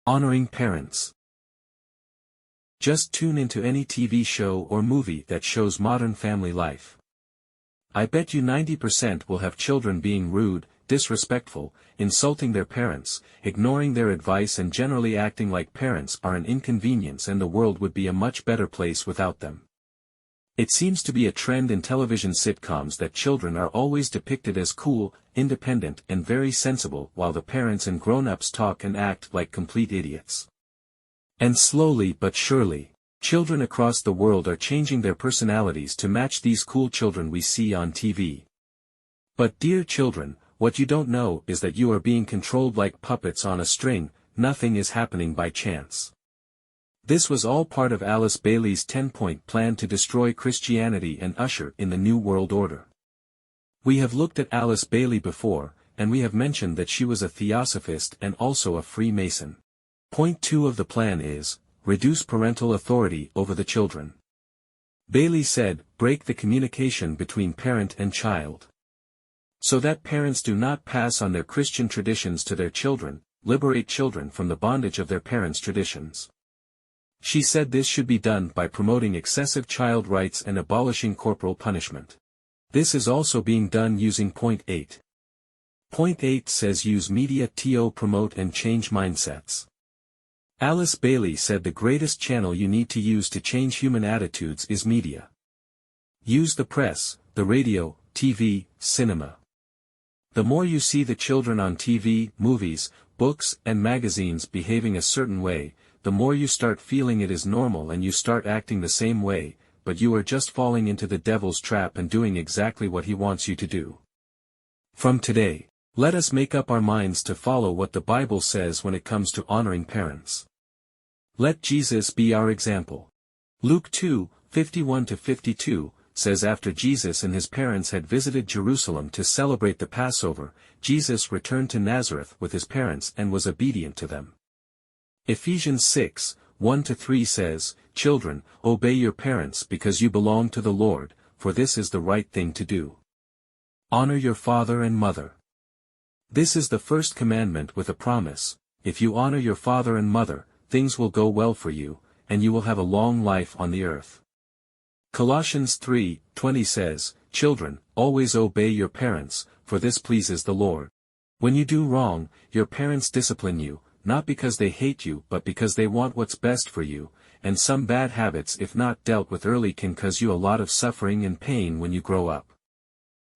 Honoring parents. Just tune into any TV show or movie that shows modern family life. I bet you 90% will have children being rude, disrespectful, insulting their parents, ignoring their advice and generally acting like parents are an inconvenience and the world would be a much better place without them. It seems to be a trend in television sitcoms that children are always depicted as cool, independent and very sensible while the parents and grown-ups talk and act like complete idiots. And slowly but surely, children across the world are changing their personalities to match these cool children we see on TV. But dear children, what you don't know is that you are being controlled like puppets on a string, nothing is happening by chance. This was all part of Alice Bailey's 10-point plan to destroy Christianity and usher in the New World Order. We have looked at Alice Bailey before, and we have mentioned that she was a Theosophist and also a Freemason. Point 2 of the plan is, reduce parental authority over the children. Bailey said, break the communication between parent and child. So that parents do not pass on their Christian traditions to their children, liberate children from the bondage of their parents' traditions. She said this should be done by promoting excessive child rights and abolishing corporal punishment. This is also being done using Point 8. Point 8 says use media to promote and change mindsets. Alice Bailey said the greatest channel you need to use to change human attitudes is media. Use the press, the radio, TV, cinema. The more you see the children on TV, movies, books and magazines behaving a certain way, the more you start feeling it is normal and you start acting the same way, but you are just falling into the devil's trap and doing exactly what he wants you to do. From today, let us make up our minds to follow what the Bible says when it comes to honoring parents. Let Jesus be our example. Luke 2:51-52, says after Jesus and his parents had visited Jerusalem to celebrate the Passover, Jesus returned to Nazareth with his parents and was obedient to them. Ephesians 6:1-3 says, Children, obey your parents because you belong to the Lord, for this is the right thing to do. Honor your father and mother. This is the first commandment with a promise, if you honor your father and mother, things will go well for you, and you will have a long life on the earth. Colossians 3:20 says, Children, always obey your parents, for this pleases the Lord. When you do wrong, your parents discipline you, not because they hate you but because they want what's best for you, and some bad habits if not dealt with early can cause you a lot of suffering and pain when you grow up.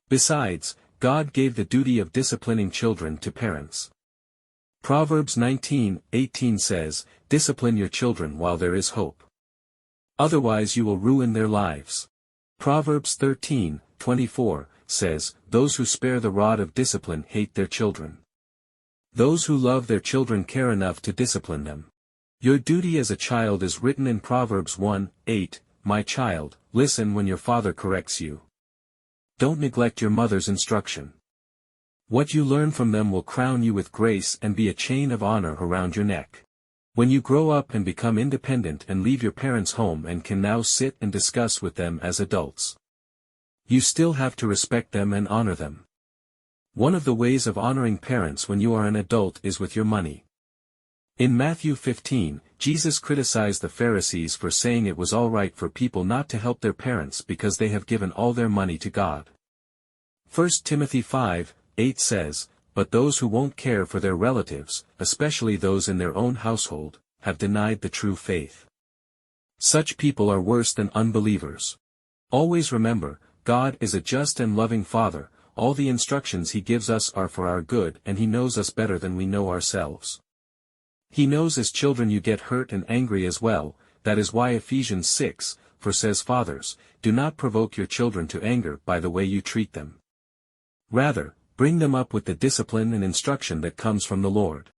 Besides, God gave the duty of disciplining children to parents. Proverbs 19:18 says, Discipline your children while there is hope. Otherwise you will ruin their lives. Proverbs 13:24 says, Those who spare the rod of discipline hate their children. Those who love their children care enough to discipline them. Your duty as a child is written in Proverbs 1:8, My child, listen when your father corrects you. Don't neglect your mother's instruction. What you learn from them will crown you with grace and be a chain of honor around your neck. When you grow up and become independent and leave your parents' home and can now sit and discuss with them as adults, you still have to respect them and honor them. One of the ways of honoring parents when you are an adult is with your money. In Matthew 15, Jesus criticized the Pharisees for saying it was all right for people not to help their parents because they have given all their money to God. 1 Timothy 5:8 says, But those who won't care for their relatives, especially those in their own household, have denied the true faith. Such people are worse than unbelievers. Always remember, God is a just and loving Father. All the instructions He gives us are for our good and He knows us better than we know ourselves. He knows as children you get hurt and angry as well, that is why Ephesians 6:4 says Fathers, do not provoke your children to anger by the way you treat them. Rather, bring them up with the discipline and instruction that comes from the Lord.